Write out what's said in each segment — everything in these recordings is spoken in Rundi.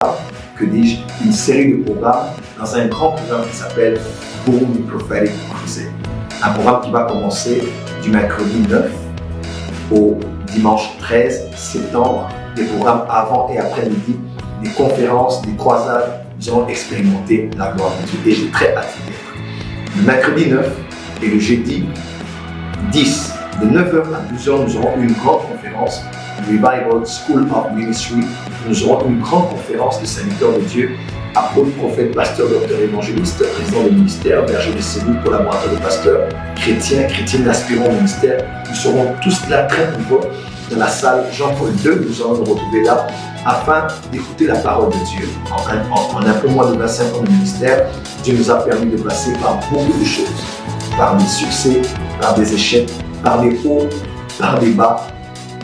que dis-je, une série de programmes dans un grand programme qui s'appelle Burundi Prophetic Crusade. Un programme qui va commencer du mercredi 9 au dimanche 13 septembre. Des programmes avant et après-midi, des conférences, des croisades. Nous allons expérimenter la gloire de Dieu et j'ai très hâte d'y être. Le mercredi 9 et le jeudi 10, de 9h à 12h, nous aurons une grande conférence, Revival School of Ministry. Nous aurons une grande conférence de serviteurs de Dieu, apôtres, prophètes, pasteurs, docteurs, évangélistes, présidents de ministère, bergers de cellules, collaborateurs de pasteurs, chrétiens, chrétiennes aspirants au ministère. Nous serons tous là très nombreux dans la salle Jean-Paul II. Nous allons nous retrouver là afin d'écouter la parole de Dieu. En un peu moins de 25 ans de ministère, Dieu nous a permis de passer par beaucoup de choses, par des succès, par des échecs, par des hauts, par des bas,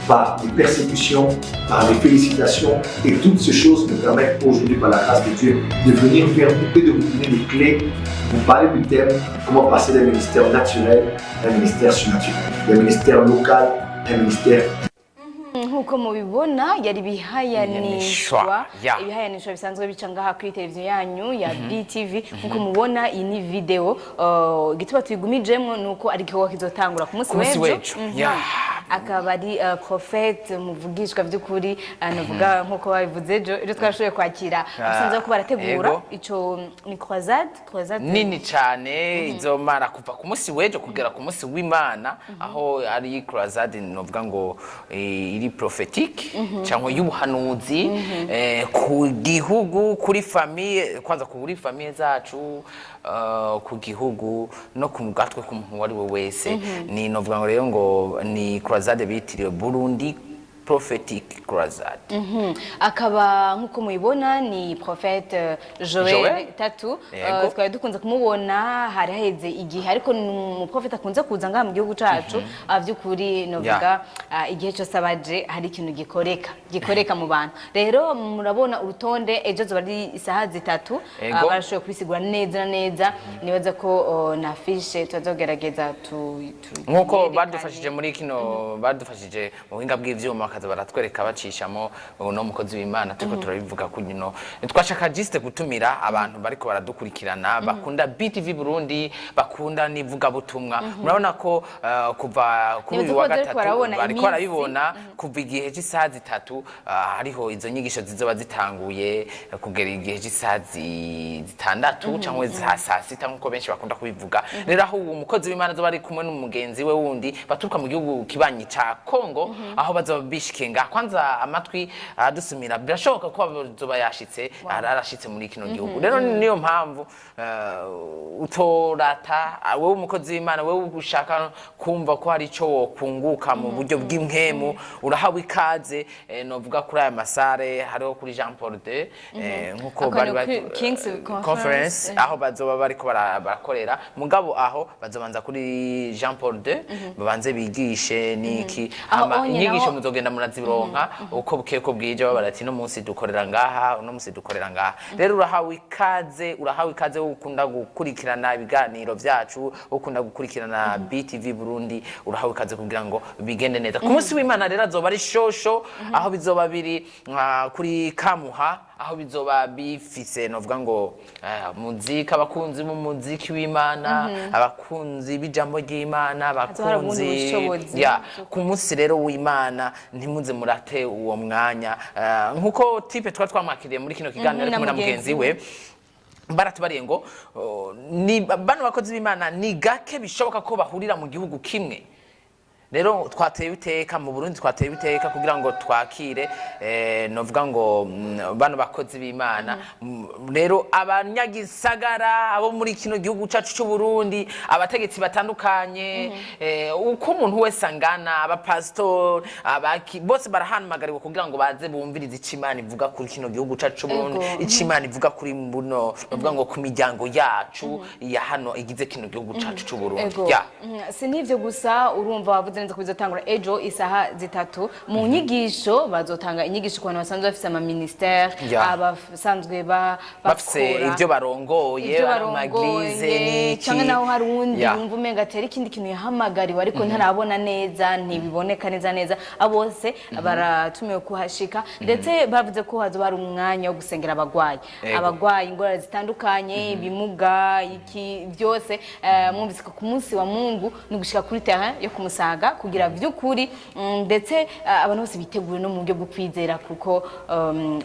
par des persécutions, par des félicitations. Et toutes ces choses nous permettent aujourd'hui, par la grâce de Dieu, de venir vers vous et de vous donner des clés, vous parler du thème, comment passer d'un ministère naturel à un ministère surnaturel, d'un ministère local à un ministère. Nkuko mubibona yari bihayanishwa bisanzwe bica ngaha kuri televiziyo yanyu ya BTV. Nkuko mubona iyi ni video gituba tuyigumijemwo nuko ari igikorwa kizotangura ku munsi w'ejo. Akaba ari prophète muvugishwa by'ukuri navuga nkuko babivuze ejo twashoboye kwakira abasanzwe ko barategura ico ni croisade nini cyane izomara kuva ku munsi w'ejo kugera ku munsi w'Imana, aho ari croisade novuga ngo iri prophétique cyangwa y'ubuhanuzi ku gihugu, kuri famille, kwanza kuri famille zacu, ku gihugu no ku gatwe ku muntu wari we wese. Ni novuga ngo rero ngo ni croisade bitiriwe Burundi Prophetic Crusade. Akaba nkuko muyibona ni prophète Joel Tatu. Twari dukunze kumubona hari haheze igihe, ariko mu prophète akunze kuza ngaha mu gihugu cacu. By'ukuri novuga igihe cyose abaje hari ikintu gikoreka mu bantu. Rero murabona urutonde ejo zo bari isaha 3 barashoboye kubisigura neza neza. Nibaza ko na fiche tuzogerageza nkuko badufashije muri kino, badufashije mu buhinga bw'ivyuma kaza baratwereka bacishamo no mukozi w'Imana. Turiko turabivuga kunyino twashaka juste gutumira abantu bariko baradukurikirana bakunda BTV Burundi, bakunda nivuga butumwa. Murabona ko kuva kuri uyu wa gatatu bariko barabibona kuva igihe cy'isaha 3 hariho izo nyigisho zizoba zitanguye kugera igihe cy'isaha 6 cyangwa saa 6 nkuko benshi bakunda kubivuga. Rero aho umukozi w'Imana zo bari kumwe n'umugenzi we wundi baturuka mu gihugu kibanyi ca Kongo, aho bazoba bishikenga kwanza amatwi adusumira. Birashoboka ko bazoba yashitse arashitse muri kino gihugu. Rero niyo mpamvu utorata wewe umukozi w'Imana, wewe ushaka kumva ko hari ico wokunguka mu buryo bw'impwemu, urahawe ikaze. Novuga kuri aya masare hariho kuri Jean Paul II nkuko bari King's Conference, aho bazoba bariko barakorera. Mugabo aho bazobanza kuri Jean Paul II babanze bigishe niki inyigisho muzogenda murazironka uko bukeye ko bwije babarati no munsi dukorera ngaha, no munsi dukorera ngaha. Rero urahawe ikaze ukunda gukurikirana ibiganiro byacu, ukunda gukurikirana BTV Burundi, urahawe ikaze kugira ngo bigende neza. Ku munsi w'Imana rero azoba ari shosho, aho bizoba biri kuri Kamuha, aho bizoba bifise novuga ngo muzika, abakunzi mu muziki w'Imana, abakunzi b'ijambo ry'Imana, abakunzi ku munsi rero w'Imana. Ntimuze murate uwo mwanya nkuko type twamwakiriye muri kino kiganiro kumwe na mugenzi we. Baratubariye ngo ni bano bakozi b'Imana ni gake bishoboka ko bahurira mu gihugu kimwe. Rero twateye biteka mu Burundi, twateye biteka kugira ngo twakire novuga ngo bano bakozi b'Imana. Rero abanyagisagara abo muri kino gihugu cacu cy'u Burundi, abategetsi batandukanye, uko umuntu wese angana, abapastor bose barahanamagariwe kugira ngo baze bumvirize icimana ivuga kuri kino gihugu cacu cy'u Burundi, icimana ivuga kuri mbuno novuga ngo ku miryango yacu ya hano igize kino gihugu cacu cy'u Burundi. Si nivyo gusa, urumva bavuze neza ko bizotangura ejo isaha 3 mu nyigisho bazotanga inyigisho ku bantu basanzwe bafise ama ministère abasanzwe bafise ivyo barongoye amaglize cyangwa naho hari undi yumva umenga atera ikindi kintu yahamagariwe ariko ntarabona neza ntibiboneka neza abose baratumiwe kuhashika ndetse bavuze ko hazoba hari umwanya wo gusengera abagwayi ingorane zitandukanye ibimuga iki byose mwumvise ko ku munsi wa Mungu ni gushika kuri terrain yo kumusaga kugira vy'ukuri ndetse abantu bose biteguye no mu buryo bwo kwizera kuko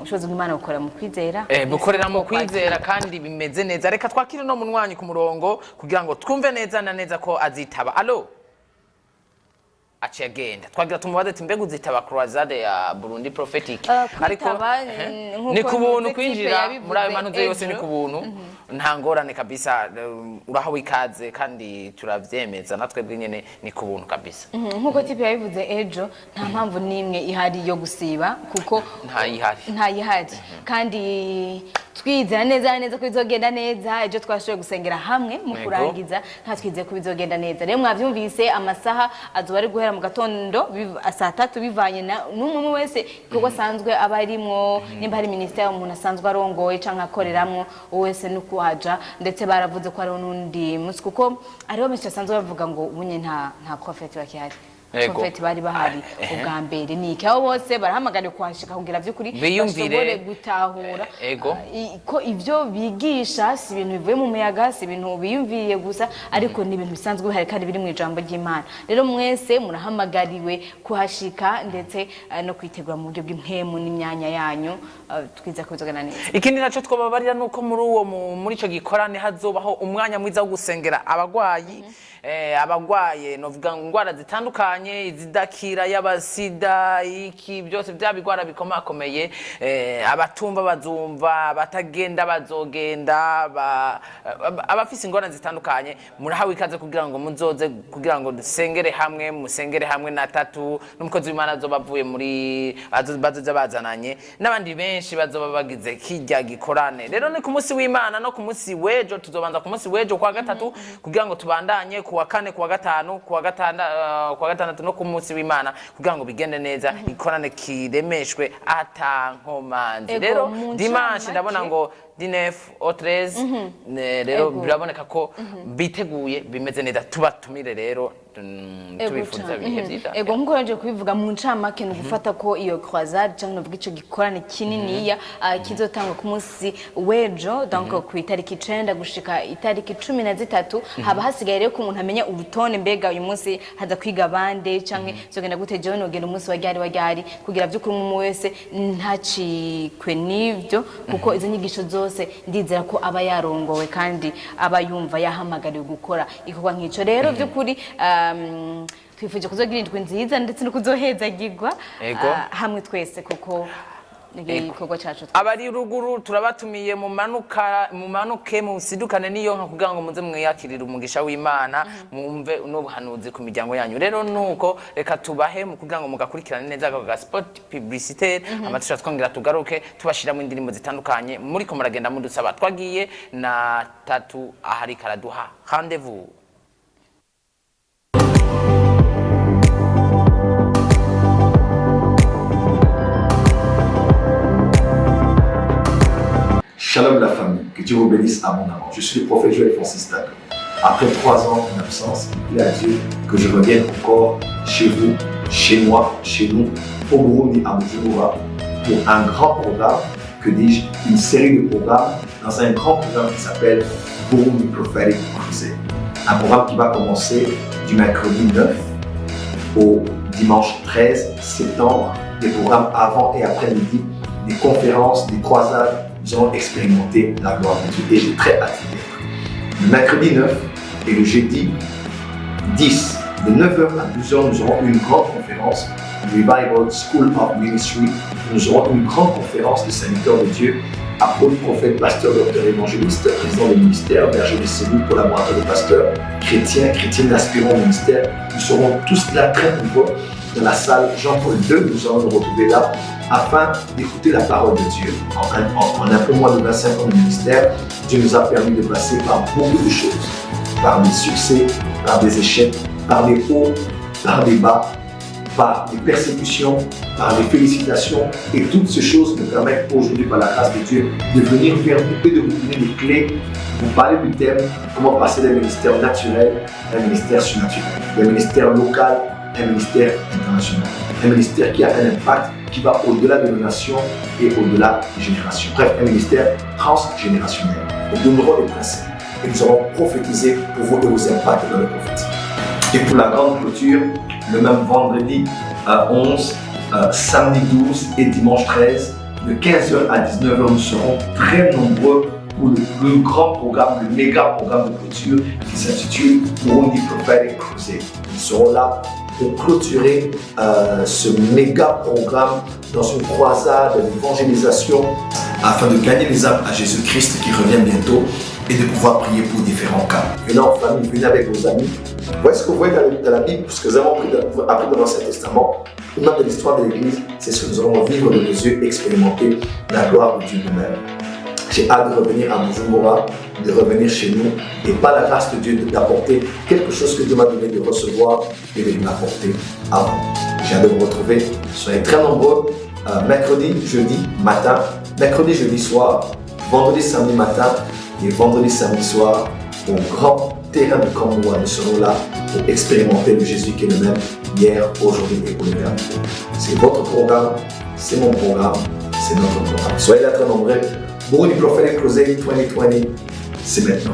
ushoboza Imana gukora mu kwizera bukorera mu kwizera kandi bimeze neza reka twakire no munwanyi ku murongo kugira ngo twumve neza na neza ko azitaba allo acegenda twagira tumubaze ati mbega uzitaba croisade ya Burundi prophetic ariko ni kubuntu kwinjira muri ayo manuze yose ni kubuntu nta ngorane kabisa uraho wikaze kandi turavyemeza natwe bw'inyene ni kubuntu kabisa nkuko tipe yabivuze ejo nta mpamvu nimwe ihari yo gusiba kuko nta yihari kandi twizera neza ko bizogenda neza ejo twashoboye gusengera hamwe mu kurangiza nta twizeye ko bizogenda neza rero mwavyumvise amasaha azoba ari guhera mu gatondo saa 3 bivanye n'umwe wese kuko asanzwe aba arimwo nimba hari ministère umuntu asanzwe arongoye canke akoreramwo wese nuko haja ndetse baravuze ko ari n'undi munsi kuko ariho benshi asanzwe bavuga ngo ubunye nta prophet wakihari prophet bari bahari ubwa mbere niki aho bose barahamagariye kuhashika kugira vy'ukuri bashobore gutahura ko ivyo bigisha si ibintu bivuye mu muyaga si ibintu biyumviriye gusa ariko ni ibintu bisanzwe bihari kandi biri mu ijambo ry'Imana rero mwese murahamagariwe kuhashika ndetse no kwitegura mu buryo bw'impemu n'imyanya yanyu twiza kubizogana neza ikindi naco twobabarira nuko muri ico gikorane hazobaho umwanya mwiza wo gusengera abagwayi abagwaye novuga ngwara zitandukanye izidakira y'abasida iki byose byabigwara bikomakomeye abatumva bazumva batagenda bazogenda abafise ingorane zitandukanye murahawe ikaze kugira ngo muzoze kugira ngo dusengere hamwe na tatu n'umukozi w'Imana azobavuye muri bazoza bazananye n'abandi benshi bazoba bagize kijya gikorane rero ni ku munsi w'Imana no ku munsi wejo tuzobanza ku munsi wejo kwa gatatu kugira ngo tubandanye kuwa kane kuwa gatanu kuwa gatandatu no ku munsi w'Imana kugira ngo bigende neza ikorane kiremeshwe atankomanzi rero dimanche ndabona ngo dinef otrez rero biraboneka ko biteguye bimeze neza tubatumire rero tubifuza bihe byiza ego nkuko yaje kubivuga mu ncamake no gufata ko iyo croisade cyangwa no bwico gikorane kinini kizotangwa ku munsi wejo donc ku itariki 9 gushika itariki 13 haba hasigaye rero ko umuntu amenya ubutone mbega uyu munsi haza kwiga bande canke zogenda gute jewe nogenda umunsi wa ryari kugira vy'ukuri umwe wese ntacikwe n'ivyo kuko izo nyigisho zose ndizera ko aba yarongowe kandi aba yumva yahamagariwe gukora ikorwa nk'ico rero vy'ukuri twifuje kuzogira indwi nziza ndetse no kuzohezagirwa hamwe twese kuko igikorwa cyacu abari ruguru turabatumiye mu manuke mu sidukane niyo nka kugira ngo muze mwiyakirira umugisha w'Imana mwumve n'ubuhanuzi ku miryango yanyu rero nuko reka tubahe mu kugira ngo mugakurikirane neza ga spot publicitaire amatusha twongera tugaruke tubashiramo indirimbo zitandukanye muri ko muragenda mudusaba twagiye na tatu ahari karaduha rendez-vous. Shalom la famille, que Dieu vous bénisse abondamment. Je suis le prophète Joël Francis Tato. Après 3 ans en absence, il plaît à Dieu que je revienne encore chez vous, chez moi, chez nous, au Burundi, à Bujumbura, pour un grand programme, que dis-je, une série de programmes dans un grand programme qui s'appelle Burundi Prophetic Crusade. Un programme qui va commencer du mercredi 9 au dimanche 13 septembre, des programmes avant et après-midi, des conférences, des croisades. Nous allons expérimenter la gloire de Dieu et j'ai très hâte d'y être. Le mercredi 9 et le jeudi 10, de 9h à 12h, nous aurons une grande conférence, Revival School of Ministry. Nous aurons une grande conférence de serviteurs de Dieu, apôtres, prophètes, pasteurs, docteurs, évangélistes, présidents des ministères, bergers de cellules, collaborateurs de pasteurs, chrétiens, chrétiennes aspirants au ministère. Nous serons tous là très nombreux dans la salle Jean-Paul II. Nous allons nous retrouver là afin d'écouter la parole de Dieu. En un peu moins de 25 ans de ministère, Dieu nous a permis de passer par beaucoup de choses, par des succès, par des échecs, par des hauts par des bas, par des persécutions, par des félicitations. Et toutes ces choses nous permettent aujourd'hui, par la grâce de Dieu, de venir vers vous et de vous donner des clés. Vous parlez du thème, comment passer d'un ministère naturel à un ministère surnaturel, d'un ministère local à un ministère international, un ministère qui a un impact qui va au-delà de nos nations et au-delà des générations. Bref, un ministère transgénérationnel. Nous donnerons les principes et nous allons prophétiser pour vous et vos impacts dans le prophétie. Et pour la grande clôture, le même vendredi 11, samedi 12 et dimanche 13, de 15h à 19h, nous serons très nombreux pour le plus grand programme, le méga programme de clôture qui s'intitule Burundi Prophetic Crusade. Nous serons là pour clôturer ce méga programme dans une croisade d'évangélisation afin de gagner les âmes à Jésus-Christ qui revient bientôt et de pouvoir prier pour différents cas. Venez en famille, venez avec vos amis. Voici ce que vous voyez dans la Bible, ce que nous avons appris dans l'Ancien Testament. Au nom de l'histoire de l'Église, c'est ce que nous allons vivre de nos yeux, expérimenter la gloire de Dieu nous-mêmes. J'ai hâte de revenir à Bujumbura, de revenir chez nous et par la grâce de Dieu d'apporter quelque chose que Dieu m'a donné de recevoir et de m'apporter à vous. J'ai hâte de vous retrouver. Soyez très nombreux. Mercredi, jeudi matin, mercredi, jeudi soir, vendredi, samedi matin et vendredi, samedi soir au grand terrain de Kamboua. Nous serons là pour expérimenter le Jésus qui est le même hier, aujourd'hui et pour l'éternité. C'est votre programme, c'est mon programme, c'est notre programme. Soyez là très nombreux. Burundi Prophetic Crusade 2020, c'est maintenant.